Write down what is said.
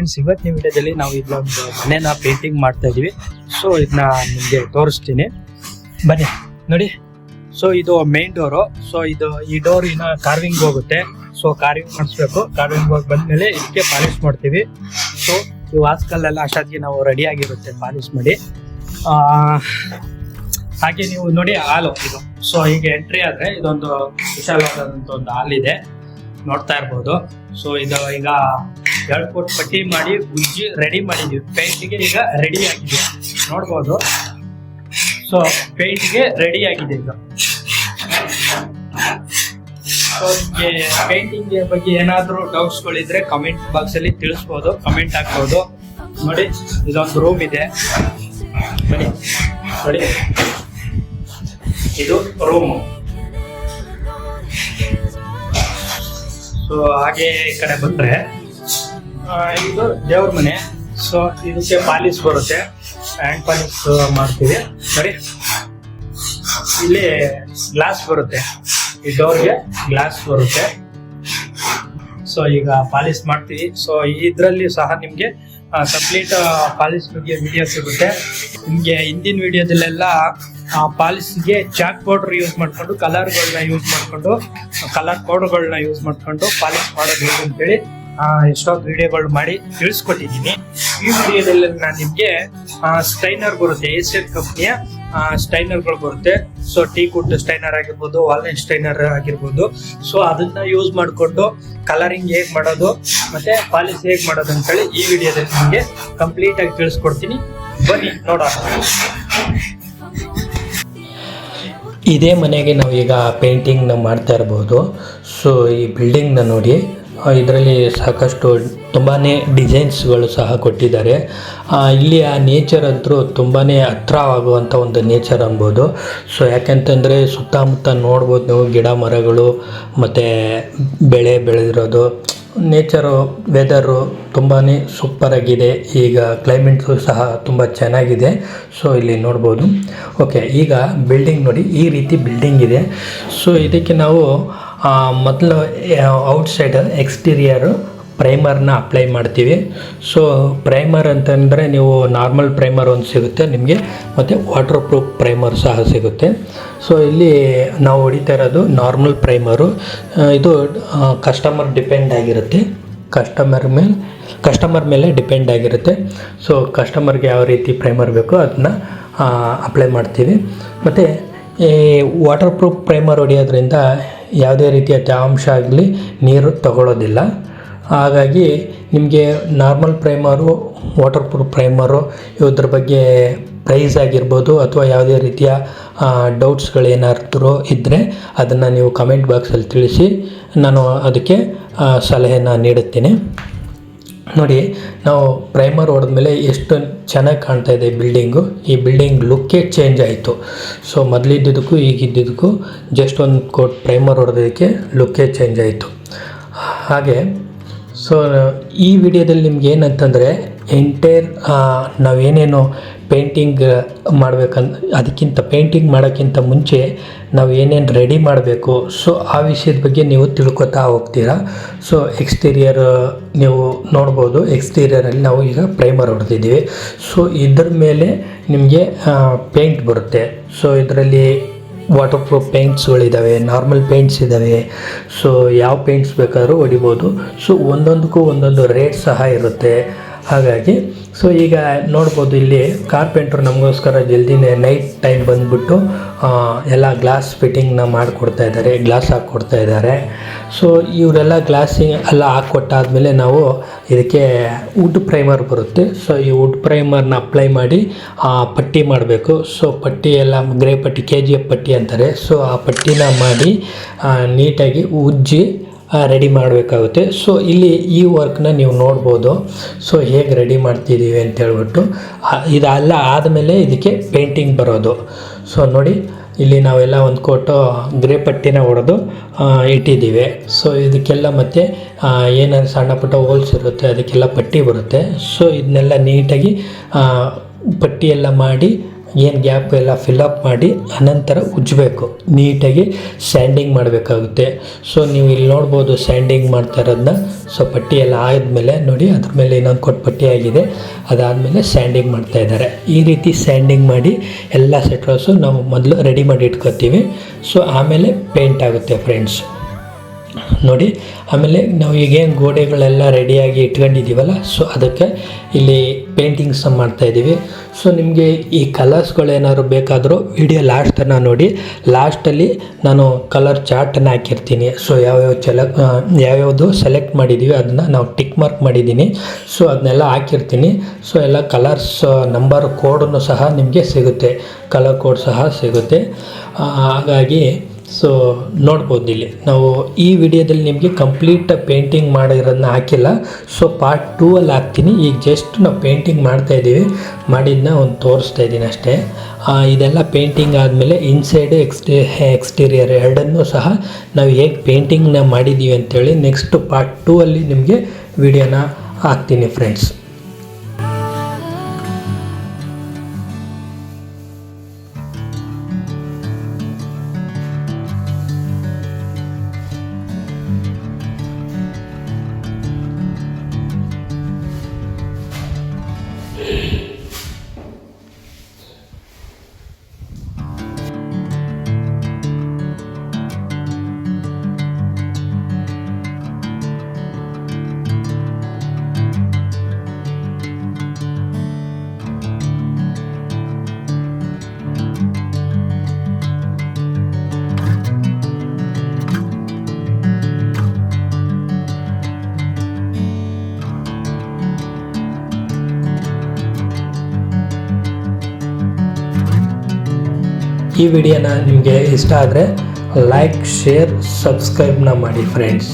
Friends, ಇವತ್ತಿನ ವಿಡಿಯೋದಲ್ಲಿ ನಾವು ಇಲ್ಲೊಂದು ಮನೆನ ಪೇಂಟಿಂಗ್ ಮಾಡ್ತಾ ಇದೀವಿ. ಸೊ ಇದನ್ನ ನಿಮಗೆ ತೋರಿಸ್ತೀನಿ, ಬನ್ನಿ ನೋಡಿ. ಸೊ ಇದು ಮೇನ್ ಡೋರು. ಸೊ ಈ ಡೋರ್ ಇನ್ನ ಕಾರ್ವಿಂಗ್ ಹೋಗುತ್ತೆ. ಸೊ ಕಾರ್ವಿಂಗ್ ಮಾಡಿಸ್ಬೇಕು. ಕಾರ್ವಿಂಗ್ ಹೋಗಿ ಬಂದ್ಮೇಲೆ ಇದಕ್ಕೆ ಪಾಲಿಶ್ ಮಾಡ್ತೀವಿ. ಸೊ ಈ ವಾಸ್ಕಲ್ಲೆಲ್ಲ ಅಷ್ಟೊತ್ತಿಗೆ ನಾವು ರೆಡಿ ಆಗಿರುತ್ತೆ ಪಾಲಿಶ್ ಮಾಡಿ. ಹಾಗೆ ನೀವು ನೋಡಿ ಹಾಲು ಇದು. ಸೊ ಈಗ ಎಂಟ್ರಿ ಆದ್ರೆ ಇದೊಂದು ವಿಶಾಲವಾದಂತ ಒಂದು ಹಾಲ್ ಇದೆ, ನೋಡ್ತಾ ಇರ್ಬೋದು. ಸೊ ಇದು ಈಗ 2 ಫುಟ್ ಪಟ್ಟಿ ಮಾಡಿ ಉಜ್ಜಿ ರೆಡಿ ಮಾಡಿದೀವಿ. ಪೇಂಟ್ಗೆ ಈಗ ರೆಡಿ ಆಗಿದೆ, ನೋಡ್ಬೋದು. ಸೊ ಪೇಂಟ್ಗೆ ರೆಡಿ ಆಗಿದೆ ಈಗ. ಸೊ ನಿಮಗೆ ಪೇಂಟಿಂಗ್ ಬಗ್ಗೆ ಏನಾದರೂ ಡೌಟ್ಸ್ಗಳಿದ್ರೆ ಕಮೆಂಟ್ ಬಾಕ್ಸ್ ಅಲ್ಲಿ ತಿಳಿಸ್ಬೋದು, ಕಮೆಂಟ್ ಹಾಕ್ಬೋದು. ನೋಡಿ, ಇದೊಂದು ರೂಮ್ ಇದೆ, ಬನ್ನಿ ನೋಡಿ. ಇದು ರೂಮು. ಸೊ ಹಾಗೆ ಈ ಕಡೆ ಬಂದ್ರೆ ಇದು ದೇವ್ರ ಮನೆ. ಸೊ ಇದಕ್ಕೆ ಪಾಲಿಶ್ ಬರುತ್ತೆ, ಹ್ಯಾಂಡ್ ಪಾಲಿಶ್ ಮಾಡ್ತೀವಿ. ಸರಿ, ಇಲ್ಲಿ ಗ್ಲಾಸ್ ಬರುತ್ತೆ, ಈ ಡೋರ್ಗೆ ಗ್ಲಾಸ್ ಬರುತ್ತೆ. ಸೊ ಈಗ ಪಾಲಿಶ್ ಮಾಡ್ತೀವಿ. ಸೊ ಇದರಲ್ಲಿ ಸಹ ನಿಮ್ಗೆ ಕಂಪ್ಲೀಟ್ ಪಾಲಿಶ್ ಬಗ್ಗೆ ವಿಡಿಯೋ ಸಿಗುತ್ತೆ ನಿಮ್ಗೆ. ಹಿಂದಿನ ವಿಡಿಯೋದಲ್ಲೆಲ್ಲ ಪಾಲಿಶ್ಗೆ ಚಾಕ್ ಪೌಡರ್ ಯೂಸ್ ಮಾಡ್ಕೊಂಡು ಕಲರ್ ಪೌಡರ್ಗಳನ್ನ ಯೂಸ್ ಮಾಡ್ಕೊಂಡು ಪಾಲಿಶ್ ಮಾಡೋದು ಹೇಗೆ ಅಂತೇಳಿ ಎಷ್ಟೊಂದು ವಿಡಿಯೋಗಳು ಮಾಡಿ ತಿಳಿಸ್ಕೊಟ್ಟಿದ್ದೀನಿ. ಈ ವಿಡಿಯೋದಲ್ಲಿ ನಾನು ನಿಮ್ಗೆ ಸ್ಟೈನರ್ ಬರುತ್ತೆ, ಏಷಿಯನ್ ಕಂಪ್ನಿಯ ಸ್ಟೈನರ್ಗಳು ಬರುತ್ತೆ. ಸೊ ಟೀಕುಡ್ ಸ್ಟೈನರ್ ಆಗಿರ್ಬೋದು, ವಾಲ್ನಟ್ ಸ್ಟೈನರ್ ಆಗಿರ್ಬೋದು. ಸೊ ಅದನ್ನ ಯೂಸ್ ಮಾಡಿಕೊಂಡು ಕಲರಿಂಗ್ ಹೇಗ್ ಮಾಡೋದು ಮತ್ತೆ ಪಾಲಿಶ್ ಹೇಗ್ ಮಾಡೋದು ಅಂತೇಳಿ ಈ ವಿಡಿಯೋದಲ್ಲಿ ನಿಮ್ಗೆ ಕಂಪ್ಲೀಟ್ ಆಗಿ ತಿಳಿಸ್ಕೊಡ್ತೀನಿ. ಬನ್ನಿ ನೋಡೋಣ. ಇದೇ ಮನೆಗೆ ನಾವು ಈಗ ಪೇಂಟಿಂಗ್ನ ಮಾಡ್ತಾ ಇರ್ಬೋದು. ಸೊ ಈ ಬಿಲ್ಡಿಂಗ್ನ ನೋಡಿ, ಇದರಲ್ಲಿ ಸಾಕಷ್ಟು ತುಂಬಾ ಡಿಸೈನ್ಸ್ಗಳು ಸಹ ಕೊಟ್ಟಿದ್ದಾರೆ. ಇಲ್ಲಿ ಆ ನೇಚರ್ ಅಂತೂ ತುಂಬಾ ಹತ್ರವಾಗುವಂಥ ಒಂದು ನೇಚರ್ ಅನ್ಬೋದು. ಸೊ ಯಾಕೆಂತಂದರೆ ಸುತ್ತಮುತ್ತ ನೋಡ್ಬೋದು ನೀವು, ಗಿಡ ಮರಗಳು ಮತ್ತು ಬೆಳೆ ಬೆಳೆದಿರೋದು, ನೇಚರು, ವೆದರು ತುಂಬಾ ಸೂಪರಾಗಿದೆ. ಈಗ ಕ್ಲೈಮೇಟು ಸಹ ತುಂಬ ಚೆನ್ನಾಗಿದೆ. ಸೊ ಇಲ್ಲಿ ನೋಡ್ಬೋದು. ಓಕೆ, ಈಗ ಬಿಲ್ಡಿಂಗ್ ನೋಡಿ, ಈ ರೀತಿ ಬಿಲ್ಡಿಂಗ್ ಇದೆ. ಸೊ ಇದಕ್ಕೆ ನಾವು ಮೊದಲು ಔಟ್ಸೈಡ್ ಎಕ್ಸ್ಟೀರಿಯರು ಪ್ರೈಮರ್ನ ಅಪ್ಲೈ ಮಾಡ್ತೀವಿ. ಸೊ ಪ್ರೈಮರ್ ಅಂತಂದರೆ ನೀವು ನಾರ್ಮಲ್ ಪ್ರೈಮರ್ ಒಂದು ಸಿಗುತ್ತೆ ನಿಮಗೆ, ಮತ್ತು ವಾಟರ್ ಪ್ರೂಫ್ ಪ್ರೈಮರ್ ಸಹ ಸಿಗುತ್ತೆ. ಸೊ ಇಲ್ಲಿ ನಾವು ಹೊಡಿತಾ ಇರೋದು ನಾರ್ಮಲ್ ಪ್ರೈಮರು. ಇದು ಕಸ್ಟಮರ್ ಡಿಪೆಂಡ್ ಆಗಿರುತ್ತೆ, ಕಸ್ಟಮರ್ ಮೇಲೆ ಡಿಪೆಂಡ್ ಆಗಿರುತ್ತೆ. ಸೊ ಕಸ್ಟಮರ್ಗೆ ಯಾವ ರೀತಿ ಪ್ರೈಮರ್ ಬೇಕೋ ಅದನ್ನ ಅಪ್ಲೈ ಮಾಡ್ತೀವಿ. ಮತ್ತು ಈ ವಾಟರ್ ಪ್ರೂಫ್ ಪ್ರೈಮರ್ ಹೊಡೆಯೋದ್ರಿಂದ ಯಾವುದೇ ರೀತಿಯ ತೇವಾಂಶ ಆಗಲಿ ನೀರು ತಗೊಳ್ಳೋದಿಲ್ಲ. ಹಾಗಾಗಿ ನಿಮಗೆ ನಾರ್ಮಲ್ ಪ್ರೈಮರು, ವಾಟರ್ ಪ್ರೂಫ್ ಪ್ರೈಮರು ಇದ್ರ ಬಗ್ಗೆ ಪ್ರೈಸ್ ಆಗಿರ್ಬೋದು ಅಥವಾ ಯಾವುದೇ ರೀತಿಯ ಡೌಟ್ಸ್ಗಳೇನಾದರೂ ಇದ್ದರೆ ಅದನ್ನು ನೀವು ಕಮೆಂಟ್ ಬಾಕ್ಸಲ್ಲಿ ತಿಳಿಸಿ, ನಾನು ಅದಕ್ಕೆ ಸಲಹೆನ ನೀಡುತ್ತೇನೆ. ನೋಡಿ, ನಾವು ಪ್ರೈಮರ್ ಹೊಡೆದ್ಮೇಲೆ ಎಷ್ಟು ಚೆನ್ನಾಗಿ ಕಾಣ್ತಾ ಇದೆ ಬಿಲ್ಡಿಂಗು. ಈ ಬಿಲ್ಡಿಂಗ್ ಲುಕ್ಕೇ ಚೇಂಜ್ ಆಯಿತು. ಸೊ ಮೊದಲಿದ್ದಕ್ಕೂ ಈಗಿದ್ದಕ್ಕೂ ಜಸ್ಟ್ ಒಂದು ಕೋಟ್ ಪ್ರೈಮರ್ ಹೊಡೆದಕ್ಕೆ ಲುಕ್ಕೇ ಚೇಂಜ್ ಆಯಿತು. ಹಾಗೆ ಸೊ ಈ ವಿಡಿಯೋದಲ್ಲಿ ನಿಮ್ಗೆ ಏನಂತಂದರೆ ಎಂಟೈರ್ ನಾವೇನೇನು ಪೇಂಟಿಂಗ್ ಅದಕ್ಕಿಂತ ಪೇಂಟಿಂಗ್ ಮಾಡೋಕ್ಕಿಂತ ಮುಂಚೆ ನಾವು ಏನೇನು ರೆಡಿ ಮಾಡಬೇಕು, ಸೊ ಆ ವಿಷಯದ ಬಗ್ಗೆ ನೀವು ತಿಳ್ಕೊತಾ ಹೋಗ್ತೀರಾ. ಸೊ ಎಕ್ಸ್ಟೀರಿಯರ್ ನೀವು ನೋಡ್ಬೋದು, ಎಕ್ಸ್ಟೀರಿಯರಲ್ಲಿ ನಾವು ಈಗ ಪ್ರೈಮರ್ ಹೊಡೆದಿದ್ದೀವಿ. ಸೊ ಇದ್ರ ಮೇಲೆ ನಿಮಗೆ ಪೇಂಟ್ ಬರುತ್ತೆ. ಸೊ ಇದರಲ್ಲಿ ವಾಟರ್ ಪ್ರೂಫ್ ಪೇಂಟ್ಸ್ಗಳಿದ್ದಾವೆ, ನಾರ್ಮಲ್ ಪೇಂಟ್ಸ್ ಇದ್ದಾವೆ. ಸೊ ಯಾವ ಪೇಂಟ್ಸ್ ಬೇಕಾದ್ರೂ ಹೊಡಿಬೋದು. ಸೊ ಒಂದೊಂದಕ್ಕೂ ಒಂದೊಂದು ರೇಟ್ ಸಹ ಇರುತ್ತೆ. ಹಾಗಾಗಿ ಸೊ ಈಗ ನೋಡ್ಬೋದು, ಇಲ್ಲಿ ಕಾರ್ಪೆಂಟ್ರು ನಮಗೋಸ್ಕರ ಜಲ್ದಿನೇ ನೈಟ್ ಟೈಮ್ ಬಂದುಬಿಟ್ಟು ಎಲ್ಲ ಗ್ಲಾಸ್ ಫಿಟ್ಟಿಂಗ್ನ ಮಾಡಿಕೊಡ್ತಾ ಇದ್ದಾರೆ, ಗ್ಲಾಸ್ ಹಾಕ್ಕೊಡ್ತಾ ಇದ್ದಾರೆ. ಸೊ ಇವರೆಲ್ಲ ಗ್ಲಾಸಿಂಗ್ ಎಲ್ಲ ಹಾಕ್ಕೊಟ್ಟಾದಮೇಲೆ ನಾವು ಇದಕ್ಕೆ ವುಡ್ ಪ್ರೈಮರ್ ಬರುತ್ತೆ. ಸೊ ಈ ವುಡ್ ಪ್ರೈಮರ್ನ ಅಪ್ಲೈ ಮಾಡಿ ಪಟ್ಟಿ ಮಾಡಬೇಕು. ಸೊ ಪಟ್ಟಿ ಎಲ್ಲ ಗ್ರೇ ಪಟ್ಟಿ, KGF ಪಟ್ಟಿ ಅಂತಾರೆ. ಸೊ ಆ ಪಟ್ಟಿನ ಮಾಡಿ ನೀಟಾಗಿ ಉಜ್ಜಿ ರೆಡಿ ಮಾಡಬೇಕಾಗುತ್ತೆ. ಸೊ ಇಲ್ಲಿ ಈ ವರ್ಕ್ನ ನೀವು ನೋಡ್ಬೋದು. ಸೊ ಹೇಗೆ ರೆಡಿ ಮಾಡ್ತಿದ್ದೀವಿ ಅಂತ ಹೇಳ್ಬಿಟ್ಟು ಇದೆಲ್ಲ ಆದಮೇಲೆ ಇದಕ್ಕೆ ಪೇಂಟಿಂಗ್ ಬರೋದು. ಸೊ ನೋಡಿ, ಇಲ್ಲಿ ನಾವೆಲ್ಲ ಒಂದು ಕೋಟು ಗ್ರೇ ಪಟ್ಟಿನ ಹೊಡೆದು ಇಟ್ಟಿದ್ದೀವಿ. ಸೊ ಇದಕ್ಕೆಲ್ಲ ಮತ್ತು ಏನಾದ್ರು ಸಣ್ಣ ಪುಟ್ಟ ಹೋಲ್ಸ್ ಇರುತ್ತೆ ಅದಕ್ಕೆಲ್ಲ ಪಟ್ಟಿ ಬರುತ್ತೆ. ಸೊ ಇದನ್ನೆಲ್ಲ ನೀಟಾಗಿ ಪಟ್ಟಿಯೆಲ್ಲ ಮಾಡಿ ಏನು ಗ್ಯಾಪ್ ಎಲ್ಲ ಫಿಲ್ಲಪ್ ಮಾಡಿ ಅನಂತರ ಉಜ್ಜಬೇಕು, ನೀಟಾಗಿ ಸ್ಯಾಂಡಿಂಗ್ ಮಾಡಬೇಕಾಗುತ್ತೆ. ಸೊ ನೀವು ಇಲ್ಲಿ ನೋಡ್ಬೋದು ಸ್ಯಾಂಡಿಂಗ್ ಮಾಡ್ತಾ ಇರೋದನ್ನ. ಸೊ ಪಟ್ಟಿ ಎಲ್ಲ ಆದಮೇಲೆ ನೋಡಿ ಅದ್ರ ಮೇಲೆ ಇನ್ನೊಂದು ಕೊಟ್ಟು ಪಟ್ಟಿ ಆಗಿದೆ, ಅದಾದಮೇಲೆ ಸ್ಯಾಂಡಿಂಗ್ ಮಾಡ್ತಾ ಇದ್ದಾರೆ. ಈ ರೀತಿ ಸ್ಯಾಂಡಿಂಗ್ ಮಾಡಿ ಎಲ್ಲ ಸೆಟ್ರೋಸು ನಾವು ಮೊದಲು ರೆಡಿ ಮಾಡಿ ಇಟ್ಕೊತೀವಿ. ಸೊ ಆಮೇಲೆ ಪೇಂಟ್ ಆಗುತ್ತೆ ಫ್ರೆಂಡ್ಸ್ ನೋಡಿ. ಆಮೇಲೆ ನಾವು ಈಗೇನು ಗೋಡೆಗಳೆಲ್ಲ ರೆಡಿಯಾಗಿ ಇಟ್ಕೊಂಡಿದ್ದೀವಲ್ಲ, ಸೊ ಅದಕ್ಕೆ ಇಲ್ಲಿ ಪೇಂಟಿಂಗ್ಸ್ ಮಾಡ್ತಾಯಿದ್ದೀವಿ. ಸೊ ನಿಮಗೆ ಈ ಕಲರ್ಸ್ಗಳೇನಾದ್ರು ಬೇಕಾದರೂ ವಿಡಿಯೋ ಲಾಸ್ಟ್ ತನಕ ನೋಡಿ. ಲಾಸ್ಟಲ್ಲಿ ನಾನು ಕಲರ್ ಚಾರ್ಟನ್ನು ಹಾಕಿರ್ತೀನಿ. ಸೊ ಯಾವ್ಯಾವುದು ಸೆಲೆಕ್ಟ್ ಮಾಡಿದ್ದೀವಿ ಅದನ್ನು ನಾವು ಟಿಕ್ ಮಾರ್ಕ್ ಮಾಡಿದ್ದೀನಿ. ಸೊ ಅದನ್ನೆಲ್ಲ ಹಾಕಿರ್ತೀನಿ. ಸೊ ಎಲ್ಲ ಕಲರ್ಸ್ ನಂಬರ್ ಕೋಡನ್ನು ಸಹ ನಿಮಗೆ ಸಿಗುತ್ತೆ, ಕಲರ್ ಕೋಡ್ ಸಹ ಸಿಗುತ್ತೆ. ಹಾಗಾಗಿ ಸೊ ನೋಡ್ಬೋದು ಇಲ್ಲಿ ನಾವು ಈ ವಿಡಿಯೋದಲ್ಲಿ ನಿಮಗೆ ಕಂಪ್ಲೀಟ್ ಪೇಂಟಿಂಗ್ ಮಾಡಿರೋದನ್ನ ಹಾಕಿಲ್ಲ. ಸೊ ಪಾರ್ಟ್ 2 ಅಲ್ಲಿ ಹಾಕ್ತೀನಿ. ಈಗ ಜಸ್ಟ್ ನಾವು ಪೇಂಟಿಂಗ್ ಮಾಡ್ತಾಯಿದ್ದೀವಿ, ಮಾಡಿದ್ದನ್ನ ಒಂದು ತೋರಿಸ್ತಾ ಇದ್ದೀನಿ ಅಷ್ಟೇ. ಇದೆಲ್ಲ ಪೇಂಟಿಂಗ್ ಆದಮೇಲೆ ಇನ್ಸೈಡು ಎಕ್ಸ್ಟೀರಿಯರ್ ಎರಡನ್ನೂ ಸಹ ನಾವು ಹೇಗೆ ಪೇಂಟಿಂಗ್ನ ಮಾಡಿದ್ದೀವಿ ಅಂತೇಳಿ ನೆಕ್ಸ್ಟ್ ಪಾರ್ಟ್ 2 ಅಲ್ಲಿ ನಿಮಗೆ ವಿಡಿಯೋನ ಹಾಕ್ತೀನಿ ಫ್ರೆಂಡ್ಸ್. ಈ ವಿಡಿಯೋನ ನಿಮಗೆ ಇಷ್ಟ ಆದರೆ ಲೈಕ್, ಶೇರ್, ಸಬ್ಸ್ಕ್ರೈಬ್ನ ಮಾಡಿ ಫ್ರೆಂಡ್ಸ್.